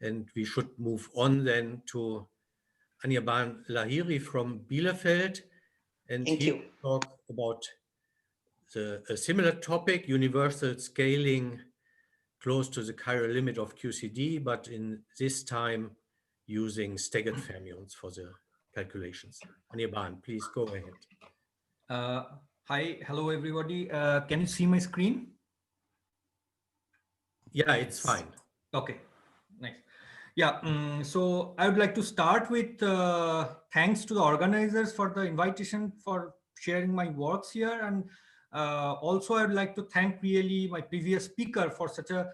And we should move on then to Anirban Lahiri from Bielefeld, and Thank he you. will talk about a similar topic, universal scaling close to the chiral limit of QCD, but in this time using staggered fermions for the calculations. Anirban, please go ahead. Uh, Hi, hello everybody. Can you see my screen? Yeah, it's Yes. fine. Okay, nice. Yeah, so I would like to start with thanks to the organizers for the invitation for sharing my works here. And also I would like to thank really my previous speaker for such a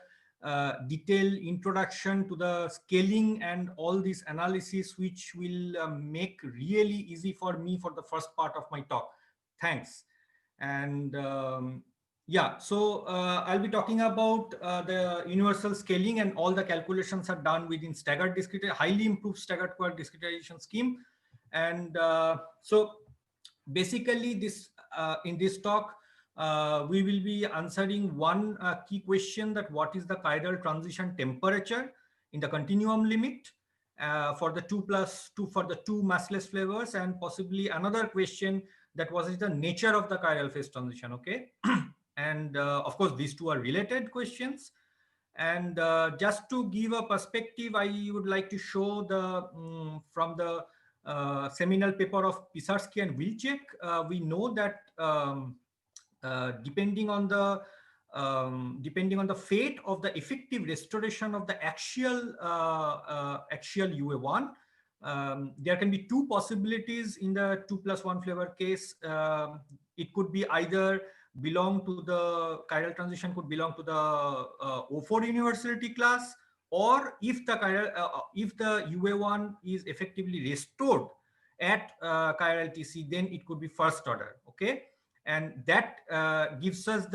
detailed introduction to the scaling and all these analysis, which will make really easy for me for the first part of my talk. Thanks. And yeah, so I'll be talking about the universal scaling, and all the calculations are done within staggered discrete, highly improved staggered quark discretization scheme. And so basically this in this talk, we will be answering one key question, that what is the chiral transition temperature in the continuum limit for the 2+2 for the two massless flavors, and possibly another question, that what is the nature of the chiral phase transition. Okay. And of course these two are related questions. And just to give a perspective, I would like to show the from the seminal paper of Pisarski and Wilczek. We know that depending on the fate of the effective restoration of the axial UA1, there can be two possibilities in the 2+1 flavor case. It could be either belong to the chiral transition, could belong to the O4 universality class, or if the UA1 is effectively restored at chiral TC, then it could be first order. Okay. And that gives us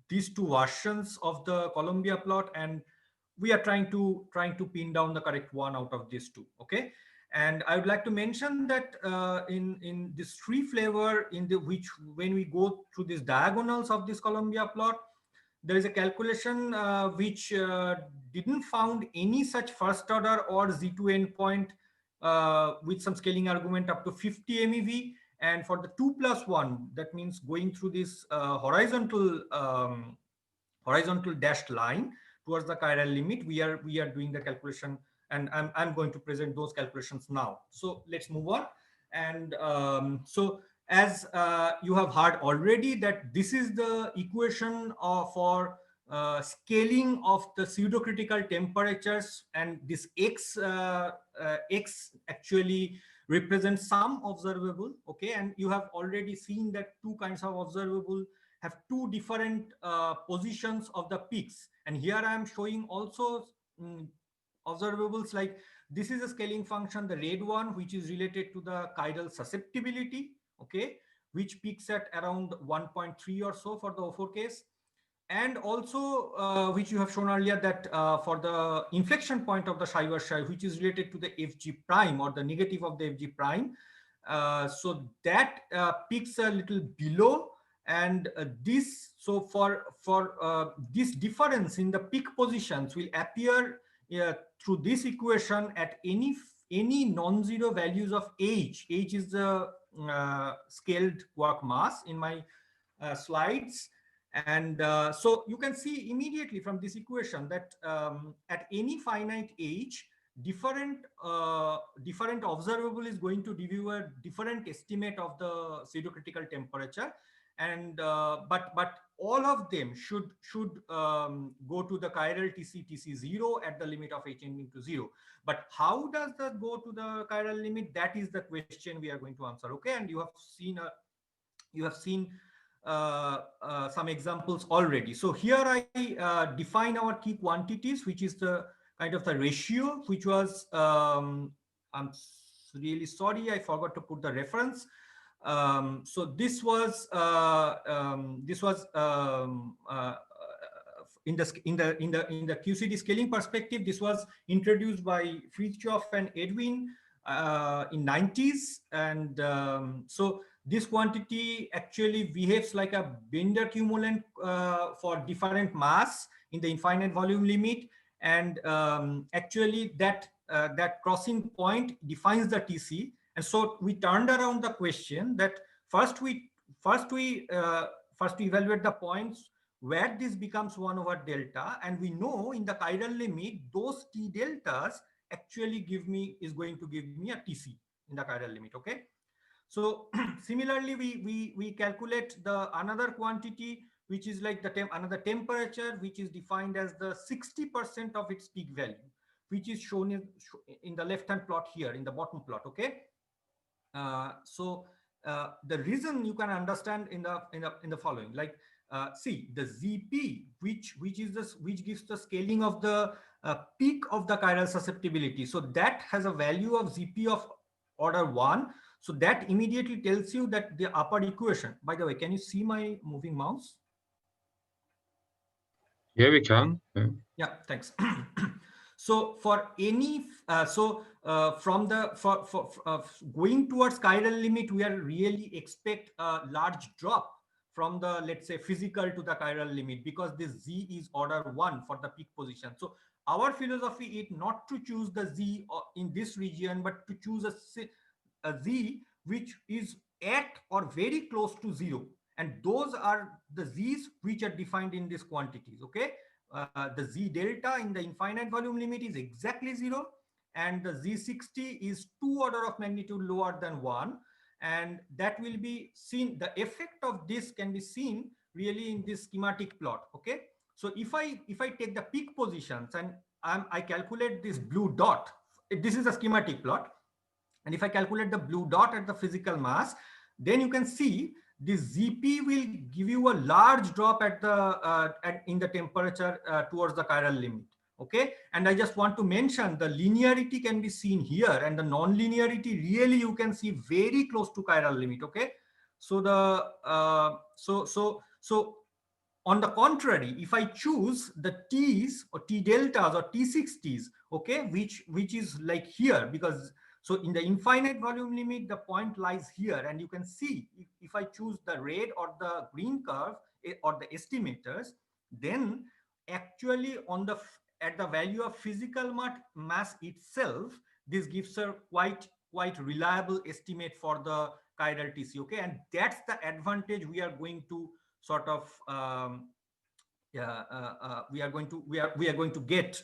these two versions of the Columbia plot, and we are trying to pin down the correct one out of these two. Okay. And I would like to mention that in this free flavor, in the which when we go through these diagonals of this Columbia plot, there is a calculation which didn't found any such first order or Z2 endpoint with some scaling argument up to 50 MeV. And for the 2+1, that means going through this horizontal dashed line towards the chiral limit, we are doing the calculation, and I'm going to present those calculations now. So let's move on. And so as you have heard already, that this is the equation for scaling of the pseudocritical temperatures, and this x actually represents some observable. Okay. And you have already seen that two kinds of observable have two different positions of the peaks. And here I am showing also observables, like this is a scaling function, the red one, which is related to the chiral susceptibility. Okay. Which peaks at around 1.3 or so for the O4 case. And also which you have shown earlier, that for the inflection point of the Schreiber, which is related to the Fg prime, or the negative of the Fg prime. So that peaks a little below. And this, so for this difference in the peak positions will appear through this equation at any non-zero values of h. H is the scaled quark mass in my slides. And so you can see immediately from this equation that at any finite h, different observable is going to give you a different estimate of the pseudocritical temperature. And but all of them should go to the chiral TC0 at the limit of h tending to 0. But how does that go to the chiral limit? That is the question we are going to answer. Okay. And you have seen some examples already. So here I define our key quantities, which is the kind of the ratio, which was I'm really sorry, I forgot to put the reference. So this was in the QCD scaling perspective. This was introduced by Fritjof and Edwin in 90s. And so this quantity actually behaves like a Bender cumulant for different mass in the infinite volume limit. and actually that that crossing point defines the TC. And so we turned around the question that first we evaluate the points where this becomes 1 over delta, and we know in the chiral limit those T deltas actually is going to give me a TC in the chiral limit. Okay, so similarly we calculate the another quantity which is like the another temperature, which is defined as the 60% of its peak value, which is shown in the left hand plot here in the bottom plot. Okay, the reason you can understand in the following, like see the ZP, which gives the scaling of the peak of the chiral susceptibility. So that has a value of ZP of order 1. So that immediately tells you that the upper equation, by the way, can you see my moving mouse? Yeah, we can. Yeah, thanks. So for any, from the going towards chiral limit, we are really expect a large drop from the, let's say, physical to the chiral limit, because this Z is order 1 for the peak position. So our philosophy is not to choose the Z in this region, but to choose a Z which is at or very close to 0. And those are the Z's which are defined in these quantities. Okay. The Z delta in the infinite volume limit is exactly 0, and the Z60 is 2 order of magnitude lower than 1, and that will be seen, the effect of this can be seen really in this schematic plot. Okay, so if I take the peak positions and I calculate this blue dot, this is a schematic plot, and if I calculate the blue dot at the physical mass, then you can see this ZP will give you a large drop at the in the temperature towards the chiral limit. Okay, and I just want to mention the linearity can be seen here, and the non-linearity really you can see very close to chiral limit. Okay, so the so on the contrary, if I choose the T's or T deltas or T60s, okay, which is like here, because so in the infinite volume limit, the point lies here, and you can see if I choose the red or the green curve or the estimators, then actually on the at the value of physical mass itself, this gives a quite reliable estimate for the chiral TC. Okay, and that's the advantage we are going to sort of we are going to get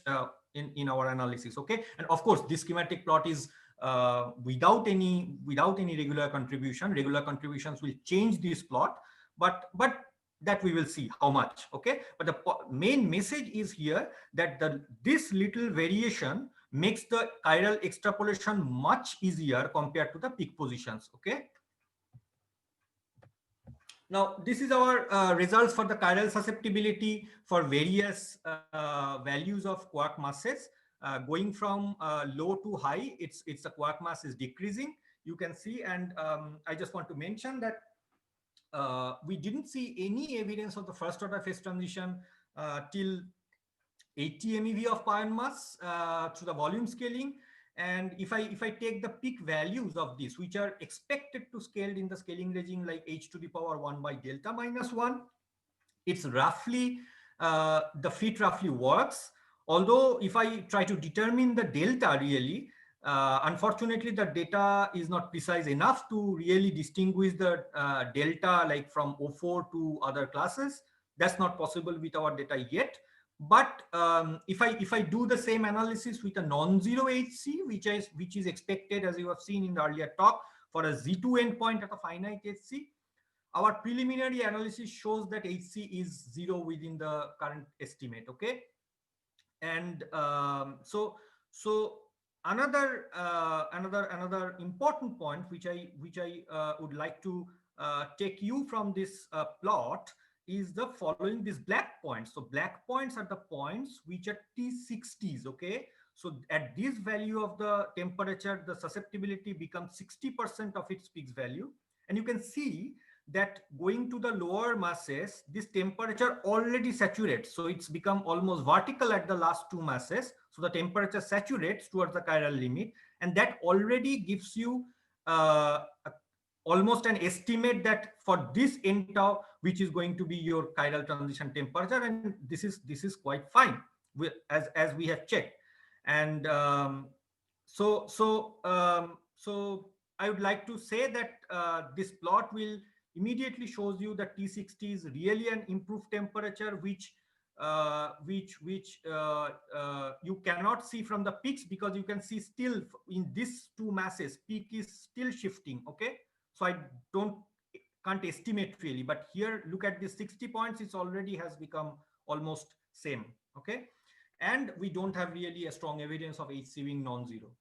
in our analysis. Okay, and of course this schematic plot is without any regular contribution. Regular contributions will change this plot, but that we will see how much. Okay, but the main message is here that this little variation makes the chiral extrapolation much easier compared to the peak positions. Okay, now this is our results for the chiral susceptibility for various values of quark masses. Going from low to high, it's the quark mass is decreasing, you can see. And I just want to mention that we didn't see any evidence of the first order phase transition till 80 MeV of pion mass through the volume scaling. And if I take the peak values of this, which are expected to scale in the scaling regime, like h to the power 1 by delta minus 1, it's roughly the fit roughly works. Although if I try to determine the delta really, unfortunately the data is not precise enough to really distinguish the delta like from O4 to other classes. That's not possible with our data yet. But if I do the same analysis with a non-zero HC, which is expected, as you have seen in the earlier talk, for a Z2 endpoint at a finite HC, our preliminary analysis shows that HC is 0 within the current estimate. Okay, and so another important point which I would like to take you from this plot is the following: these black points. So black points are the points which are T60s. Okay, so at this value of the temperature, the susceptibility becomes 60% of its peak value, and you can see that going to the lower masses, this temperature already saturates. So it's become almost vertical at the last two masses. So the temperature saturates towards the chiral limit, and that already gives you almost an estimate that for this n tau, which is going to be your chiral transition temperature, and this is quite fine. as we have checked. And so I would like to say that this plot will immediately shows you that T60 is really an improved temperature, which you cannot see from the peaks, because you can see still in these two masses peak is still shifting. Okay, so I can't estimate really, but here look at the 60 points, it's already has become almost same. Okay, and we don't have really a strong evidence of HC being non-zero.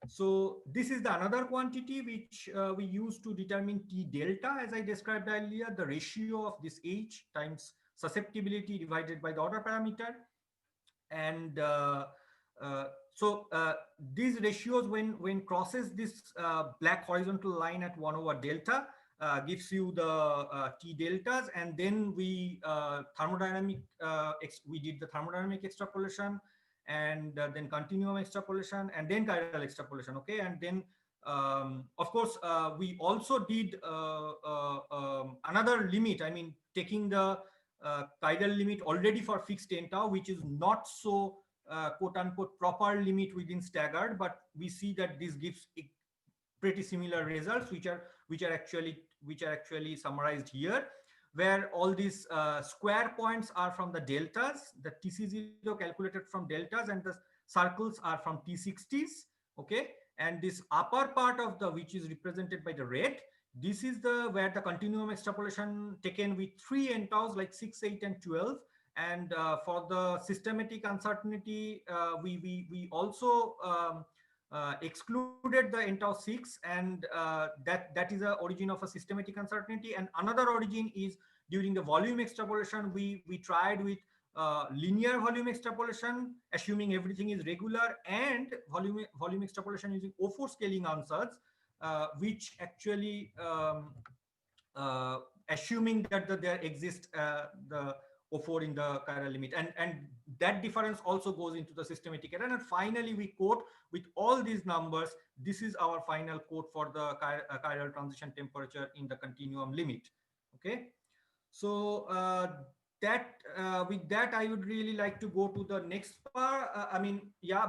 So this is the another quantity which we use to determine T delta, as I described earlier, the ratio of this H times susceptibility divided by the order parameter. And these ratios, when crosses this black horizontal line at 1/delta, gives you the T deltas, and then we we did the thermodynamic extrapolation, and then continuum extrapolation, and then chiral extrapolation. Okay, and then of course we also did another limit. I mean, taking the chiral limit already for fixed 10 tau, which is not so quote unquote proper limit within staggered, but we see that this gives pretty similar results, which are actually summarized here, where all these square points are from the deltas, the TC0 calculated from deltas, and the circles are from T60s. Okay, and this upper part of the, which is represented by the red, this is the where the continuum extrapolation taken with 3 n-taus like 6, 8, and 12. And for the systematic uncertainty, we also excluded the n-tau 6, and that is the origin of a systematic uncertainty. And another origin is during the volume extrapolation, we tried with linear volume extrapolation, assuming everything is regular, and volume extrapolation using O4 scaling answers, which actually assuming that there exists the O4 in the chiral limit, and that difference also goes into the systematic error. And finally, we quote with all these numbers. This is our final quote for the chiral transition temperature in the continuum limit. Okay, so with that, I would really like to go to the next part.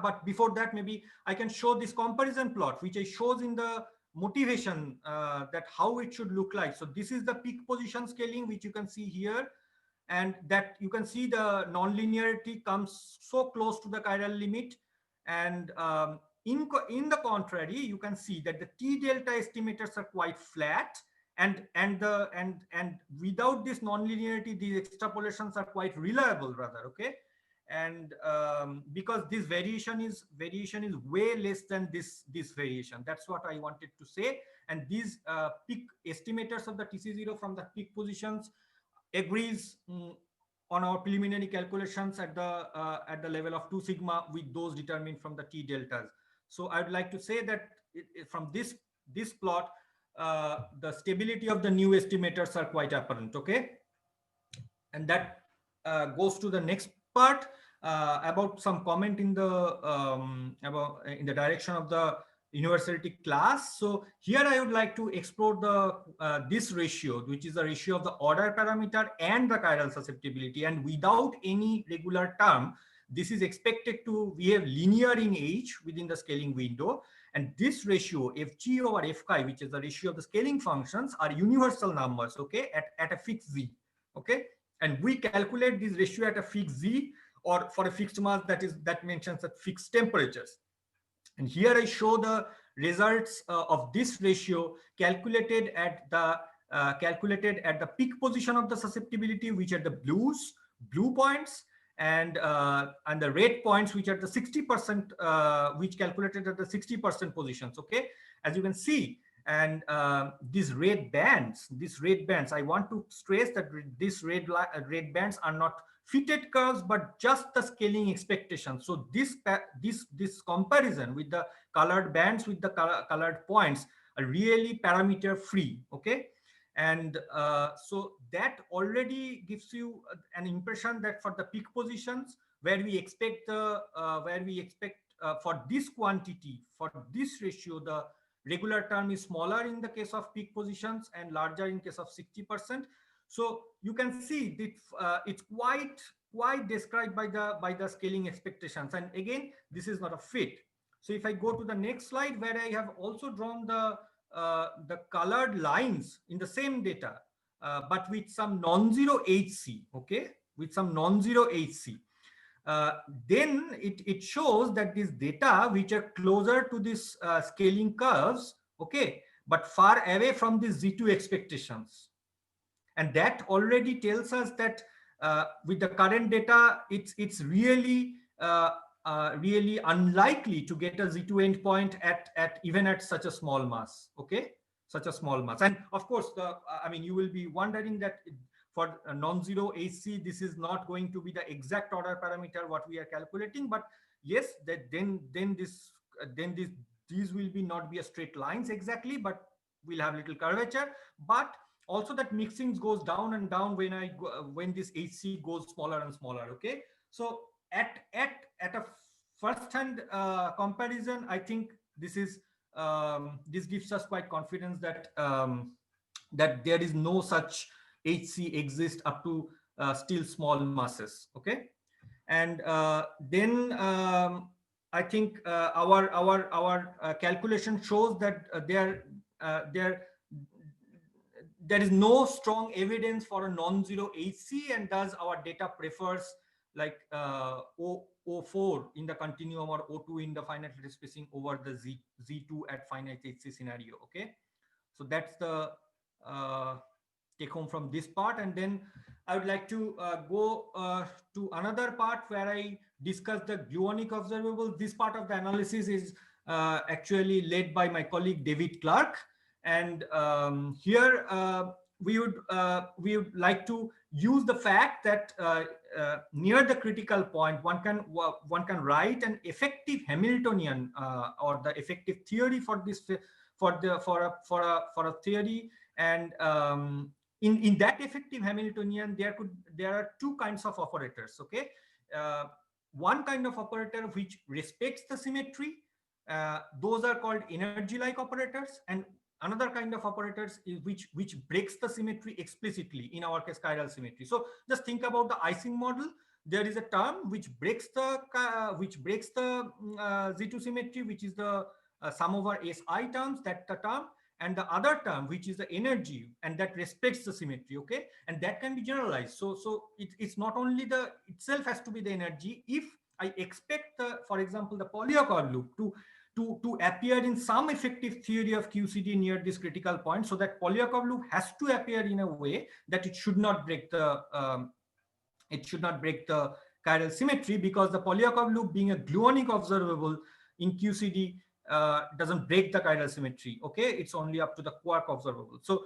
But before that, maybe I can show this comparison plot, which I shows in the motivation that how it should look like. So this is the peak position scaling, which you can see here. And that you can see the non-linearity comes so close to the chiral limit. And in the contrary, you can see that the T delta estimators are quite flat, and without this non-linearity, these extrapolations are quite reliable rather. Okay, and because this variation is way less than this variation. That's what I wanted to say. And these peak estimators of the TC0 from the peak positions agrees on our preliminary calculations at the level of 2 sigma with those determined from the T deltas. So I would like to say that from this plot, the stability of the new estimators are quite apparent. Okay, and that goes to the next part about some comment in the direction of the universality class. So here I would like to explore the this ratio, which is the ratio of the order parameter and the chiral susceptibility, and without any regular term, this is expected to behave linear in H within the scaling window. And this ratio Fg over Fchi, which is the ratio of the scaling functions, are universal numbers. Okay, at a fixed z. Okay, and we calculate this ratio at a fixed z, or for a fixed mass that mentions at fixed temperatures. And here I show the results of this ratio calculated at the peak position of the susceptibility, which are the blue points, and the red points, which are the 60%, which calculated at the 60% positions. Okay, as you can see. And these red bands, I want to stress that these red bands are not fitted curves, but just the scaling expectation. So this comparison with the colored bands with the colored points are really parameter free. Okay, and so that already gives you an impression that for the peak positions, where we expect for this quantity, for this ratio, the regular term is smaller in the case of peak positions and larger in case of 60%. So you can see that it's quite quite described by the scaling expectations. And again, this is not a fit. So if I go to the next slide, where I have also drawn the colored lines in the same data, but with some non-zero HC, okay, with some non-zero HC. Then it shows that these data which are closer to this scaling curves, okay, but far away from the Z2 expectations. And that already tells us that with the current data, it's really really unlikely to get a Z2 endpoint at even at such a small mass, okay, such a small mass. And of course, I mean, you will be wondering that for a non-zero HC, this is not going to be the exact order parameter what we are calculating, but yes, that then these will be not be a straight lines exactly, but we'll have little curvature. But also that mixing goes down and down when when this HC goes smaller and smaller, okay. So at a first hand comparison, I think this is this gives us quite confidence that that there is no such HC exist up to still small masses, okay. And then I think our calculation shows that there is no strong evidence for a non-zero HC, and thus our data prefers like O4 in the continuum or O2 in the finite lattice spacing over the Z2 at finite HC scenario, okay. So that's the take home from this part. And then I would like to go to another part where I discuss the gluonic observables. This part of the analysis is actually led by my colleague David Clark. And here we would like to use the fact that near the critical point, one can write an effective Hamiltonian or the effective theory for this for a theory. And in that effective Hamiltonian, there are two kinds of operators, okay. One kind of operator which respects the symmetry, those are called energy like operators, and another kind of operators is which breaks the symmetry explicitly, in our case chiral symmetry. So just think about the Ising model. There is a term which breaks the Z2 symmetry, which is the sum over SI terms, that the term, and the other term which is the energy, and that respects the symmetry, okay. And that can be generalized. So it's not only the itself has to be the energy. If I expect for example the Polyakov loop to appear in some effective theory of QCD near this critical point, so that Polyakov loop has to appear in a way that it should not break the chiral symmetry, because the Polyakov loop, being a gluonic observable in QCD, doesn't break the chiral symmetry, okay. It's only up to the quark observable. So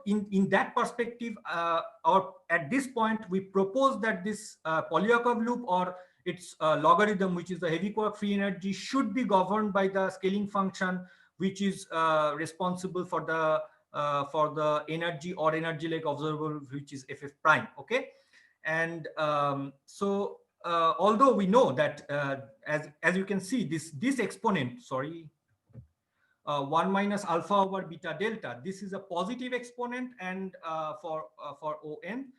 in that perspective, at this point we propose that this Polyakov loop or its logarithm, which is the heavy quark free energy, should be governed by the scaling function, which is responsible for the energy or energy like observable, which is FF prime, okay. And so although we know that as you can see, this exponent, sorry, 1 minus alpha over beta delta, this is a positive exponent, and for ON,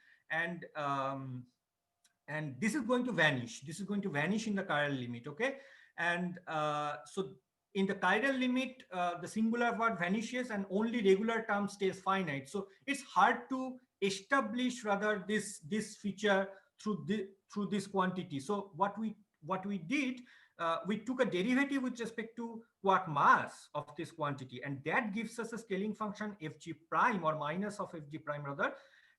and this is going to vanish. This is going to vanish in the chiral limit, okay. And so in the chiral limit, the singular part vanishes and only regular term stays finite. So it's hard to establish rather this feature through this quantity. So what we did, we took a derivative with respect to quark mass of this quantity, and that gives us a scaling function fg prime, or minus of fg prime rather,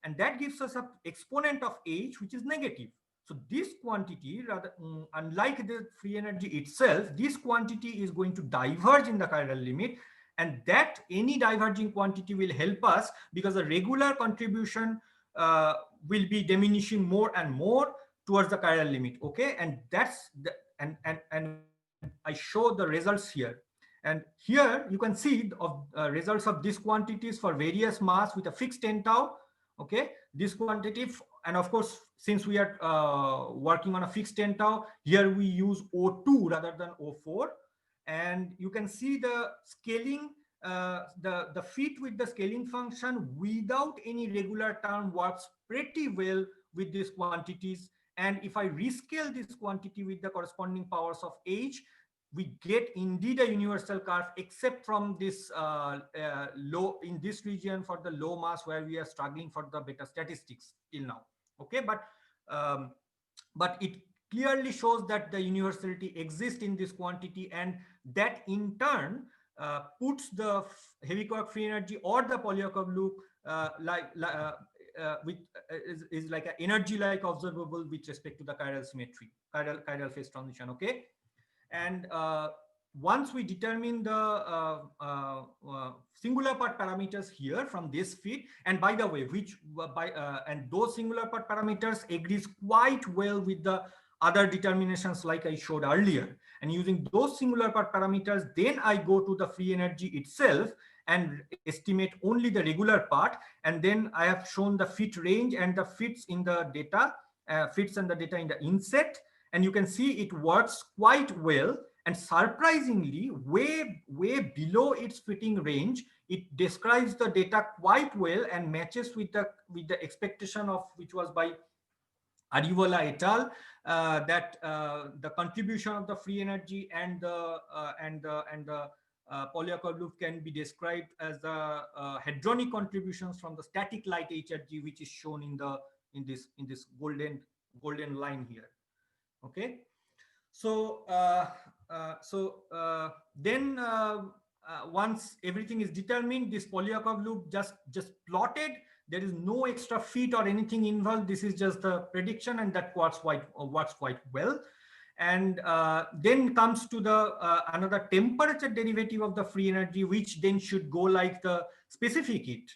and that gives us an exponent of h which is negative. So this quantity, rather unlike the free energy itself, this quantity is going to diverge in the chiral limit, and that any diverging quantity will help us, because the regular contribution will be diminishing more and more towards the chiral limit, okay. And that's the and I show the results here. And here you can see of results of these quantities for various mass with a fixed n tau, okay. This quantity, and of course, since we are working on a fixed n tau, here we use O2 rather than O4, and you can see the scaling, the fit with the scaling function without any regular term works pretty well with these quantities, And if I rescale this quantity with the corresponding powers of h, we get indeed a universal curve, except from this low, in this region for the low mass, where we are struggling for the beta statistics till now. Okay, but it clearly shows that the universality exists in this quantity, and that in turn puts the heavy quark free energy or the Polyakov loop is like an energy like observable with respect to the chiral symmetry, chiral phase transition. Okay, and once we determine the singular part parameters here from this fit, and by the way, and those singular part parameters agrees quite well with the other determinations like I showed earlier, and using those singular part parameters, then I go to the free energy itself and estimate only the regular part, and then I have shown the fit range and the fits in the data, fits and the data in the inset, and you can see it works quite well. And surprisingly, way below its fitting range, it describes the data quite well and matches with the expectation of, which was by Arivola et al., that the contribution of the free energy and the Polyakov loop can be described as the hadronic contributions from the static light HRG, which is shown in this golden line here. Okay, so then once everything is determined, this Polyakov loop just plotted. There is no extra fit or anything involved. This is just the prediction, and that works quite well. And then comes to the another temperature derivative of the free energy, which then should go like the specific heat.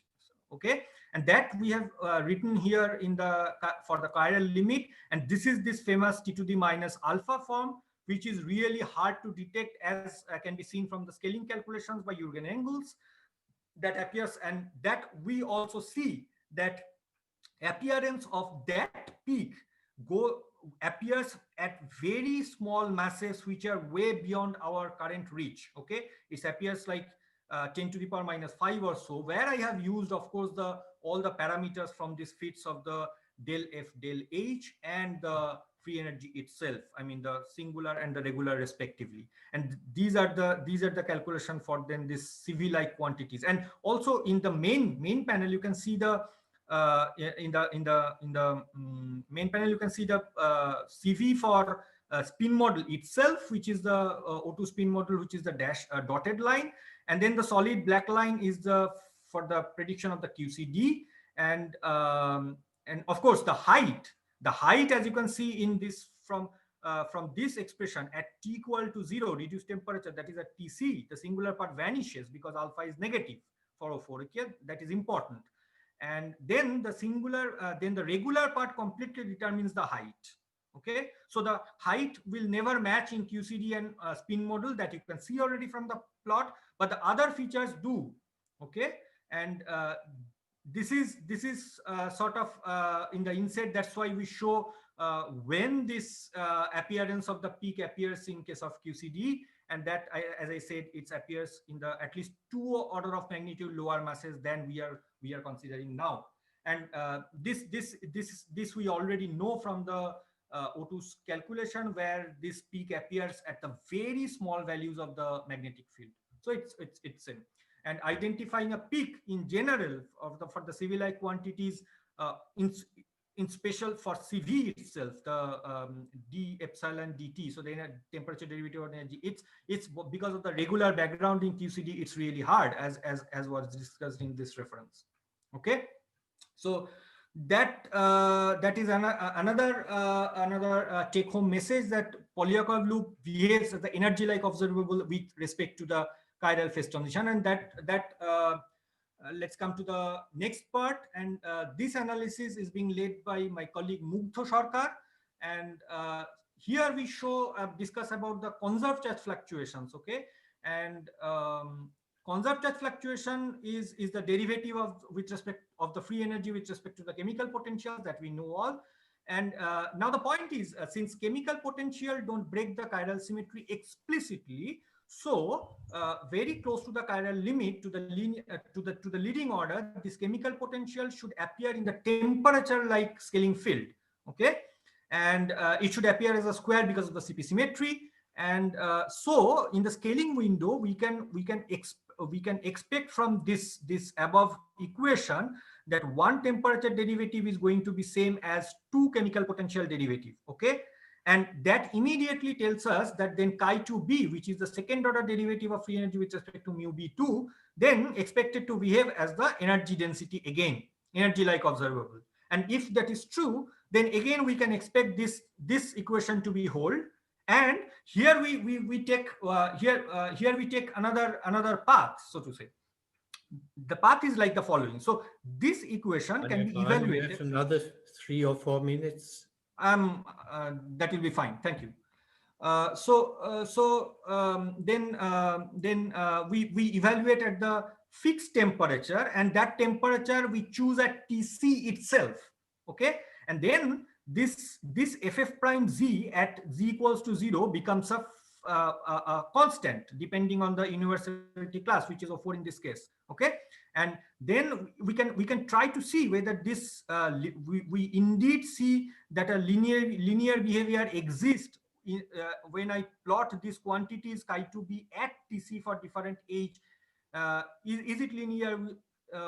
Okay, and that we have written here in the for the chiral limit, and this is this famous T to the minus alpha form, which is really hard to detect, as can be seen from the scaling calculations by Jürgen Engels. That appears, and that we also see that appearance of that peak appears at very small masses, which are way beyond our current reach. Okay, it appears like 10 to the power minus 5 or so, where I have used, of course, all the parameters from these fits of the del F del H and the free energy itself, I mean the singular and the regular respectively, and these are the calculation for then this CV like quantities. And also in the main panel you can see the in the main panel you can see the CV for spin model itself, which is the O2 spin model, which is the dotted line, and then the solid black line is for the prediction of the QCD, and of course the height, as you can see in this from this expression, at t equal to 0 reduced temperature, that is at TC, the singular part vanishes because alpha is negative for O4. Okay, that is important. And then the regular part completely determines the height. Okay, so the height will never match in QCD and spin model, that you can see already from the plot, but the other features do. Okay, and this is sort of in the inset. That's why we show when this appearance of the peak appears in case of QCD, and that as I said, it appears in the at least 2 order of magnitude lower masses than we are considering now. And this we already know from the O2's calculation, where this peak appears at the very small values of the magnetic field. So it's same. And identifying a peak in general for the CV-like quantities in special for CV itself, the d epsilon dt, so the temperature derivative of energy, it's because of the regular background in QCD, it's really hard, as was discussed in this reference. Okay, so that is another take-home message, that Polyakov loop behaves as the energy-like observable with respect to the chiral phase transition. And let's come to the next part, and this analysis is being led by my colleague Mugdha Sarkar, and here we discuss about the conserved charge fluctuations. Okay, and conserved charge fluctuation is the derivative with respect of the free energy with respect to the chemical potentials that we know all. And now the point is, since chemical potential don't break the chiral symmetry explicitly, so very close to the chiral limit, to the leading order, this chemical potential should appear in the temperature like scaling field. Okay, and it should appear as a square because of the CP symmetry. And so in the scaling window, we can expect from this above equation that one temperature derivative is going to be same as two chemical potential derivative. Okay, and that immediately tells us that then chi2b, which is the second order derivative of free energy with respect to mu b2, then expected to behave as the energy density again, energy like observable. And if that is true, then again we can expect this equation to be hold. And here we take here we take another path, so to say. The path is like the following. So this equation can be evaluated. We have another 3 or 4 minutes. That will be fine. Thank you. Then we evaluate at the fixed temperature, and that temperature we choose at TC itself. Okay, and then this ff prime z at z equals to 0 becomes a constant depending on the universality class, which is O4 in this case. Okay, and then we can try to see whether this we indeed see that a linear behavior exists when I plot these quantities chi2b at TC for different h. Is it linear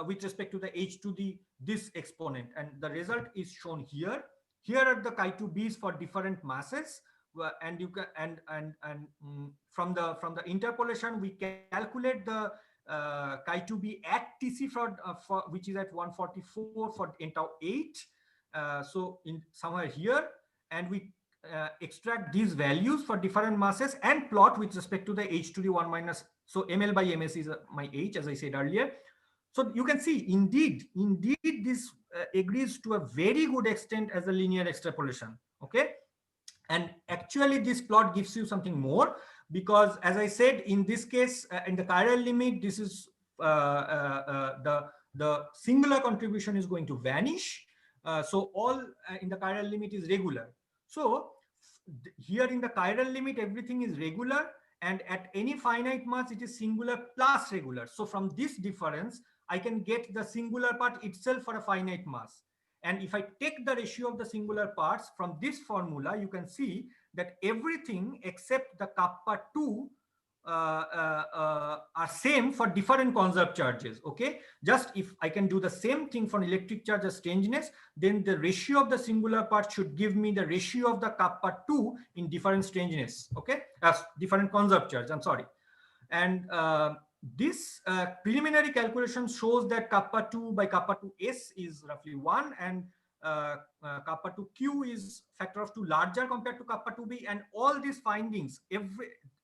with respect to the h to this exponent? And the result is shown here. Here are the chi2b's for different masses, and you can from the interpolation we calculate the chi2b at TC for which is at 144 for n-tau 8. So in somewhere here, and we extract these values for different masses and plot with respect to the h to the 1 minus. So ml by ms is my h, as I said earlier. So you can see indeed this agrees to a very good extent as a linear extrapolation. Okay, and actually this plot gives you something more, because as I said, in this case in the chiral limit, this is the singular contribution is going to vanish. So all in the chiral limit is regular. So here in the chiral limit everything is regular, and at any finite mass it is singular plus regular. So from this difference I can get the singular part itself for a finite mass. And if I take the ratio of the singular parts from this formula, you can see that everything except the kappa 2 are same for different conserved charges. Okay, just if I can do the same thing for electric charge as strangeness, then the ratio of the singular part should give me the ratio of the kappa 2 in different strangeness. Okay, as different conserved charge, I'm sorry. And this preliminary calculation shows that kappa 2 by kappa 2s is roughly 1, and kappa 2q is factor of 2 larger compared to kappa 2b. And all these findings,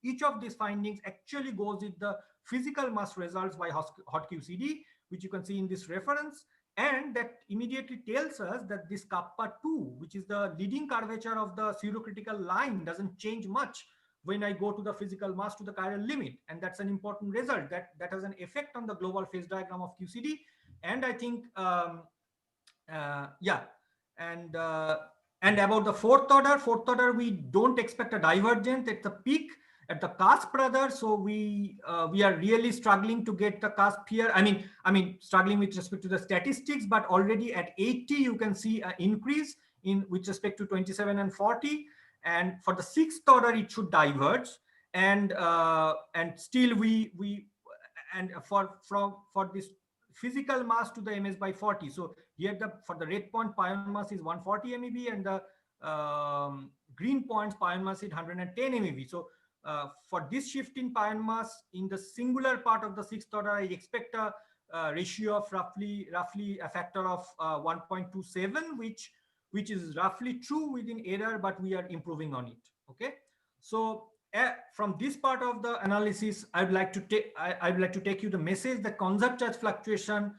each of these findings actually goes with the physical mass results by HotQCD, which you can see in this reference. And that immediately tells us that this kappa 2, which is the leading curvature of the pseudocritical line, doesn't change much when I go to the physical mass to the chiral limit. And that's an important result that has an effect on the global phase diagram of QCD. And I think yeah, and about the fourth order we don't expect a divergence at the peak at the cusp rather. So we are really struggling to get the cusp here. I mean struggling with respect to the statistics, but already at 80 you can see an increase in with respect to 27 and 40. And for the sixth order it should diverge, and still we for this physical mass to the ms by 40. So here for the red point pion mass is 140 MeV, and the green points pion mass is 110 MeV. So for this shift in pion mass in the singular part of the sixth order, I expect a ratio of roughly a factor of 1.27, which is roughly true within error, but we are improving on it. Okay, so from this part of the analysis, I'd like to take you the message that conserved charge fluctuation,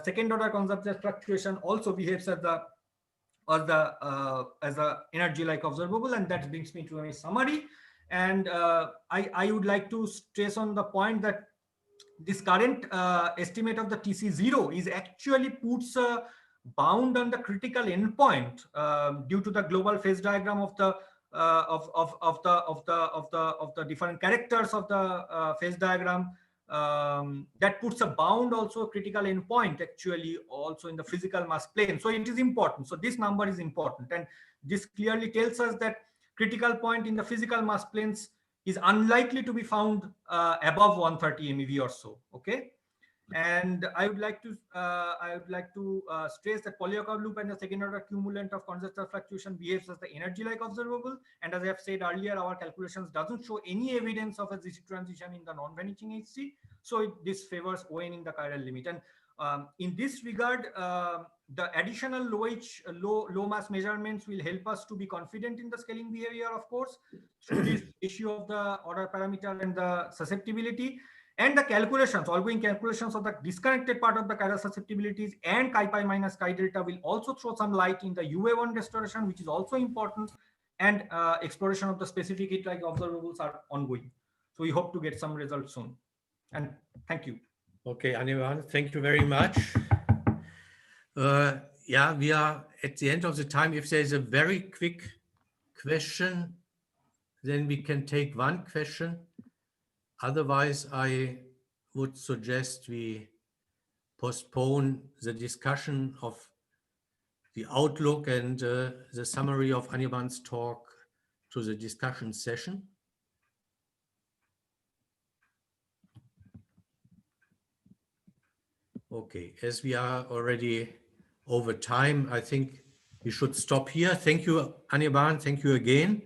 second order conserved charge fluctuation also behaves as the energy like observable, and that brings me to a summary. And I would like to stress on the point that this current estimate of the TC0 is actually puts a bound on the critical endpoint due to the global phase diagram of the different characters of the phase diagram. That puts a bound also a critical endpoint actually also in the physical mass plane. So it is important. So this number is important, and this clearly tells us that critical point in the physical mass planes is unlikely to be found above 130 MeV or so. Okay. And I would like to stress that Polyakov loop and the second order cumulant of conjectural fluctuation behaves as the energy like observable. And as I have said earlier, our calculations doesn't show any evidence of a GC transition in the non-vanishing HC. So this favors ON in the chiral limit. And in this regard, the additional low mass measurements will help us to be confident in the scaling behavior, of course, through this issue of the order parameter and the susceptibility. And the calculations, ongoing calculations of the disconnected part of the chiral susceptibilities and chi pi minus chi delta will also throw some light in the UA1 restoration, which is also important, and exploration of the specific heat-like observables are ongoing. So we hope to get some results soon. And thank you. Okay, Anirban, thank you very much. Yeah, we are at the end of the time. If there's a very quick question, then we can take one question. Otherwise, I would suggest we postpone the discussion of the outlook and the summary of Anirban's talk to the discussion session. Okay, as we are already over time, I think we should stop here. Thank you, Anirban. Thank you again.